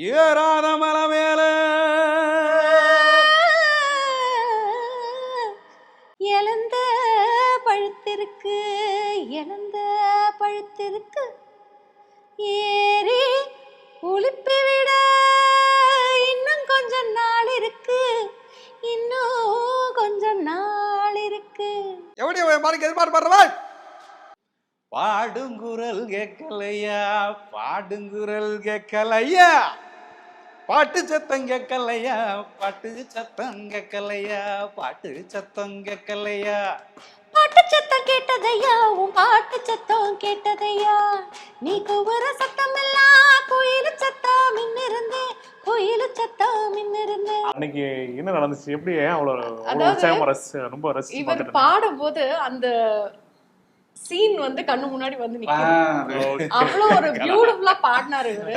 ஏறாத மலை மேல இழந்த பழுத்திருக்கு, இழந்த பழுத்திருக்கு, ஏறி உளுப்பி விட இன்னும் கொஞ்சம் நாள் இருக்கு, இன்னும் கொஞ்சம் நாள் இருக்கு. எப்படி பாருங்க எதிர்பார்த்து பாடுறவன் பாடுங்குரல் கேட்கலையா, பாடுங்குரல் கேட்கலையா, பாட்டு சத்தம் கேட்கலையா, பாட்டு சத்தம் கேட்கலையா, பாட்டு சத்தம் கேட்கலையா. பாட்டு சத்தம் கேட்டதையா, உன் பாட்டு சத்தம் கேட்டதையா, நீ கூவுற சத்தம் எல்லாம் கோயிலு சத்தம் மின்னிருந்து, கோயிலு சத்தம் மின்னிருந்து. அன்னைக்கு என்ன நடந்துச்சு? எப்படி ரொம்ப ரசிச்சு இவர் பாடும்போது அந்த சீன் வந்து கண்ணு முன்னாடி வந்து நிக்குது. அவ்வளவு ஒரு பியூட்டிஃபுல்லா பாடினாரு இவரு.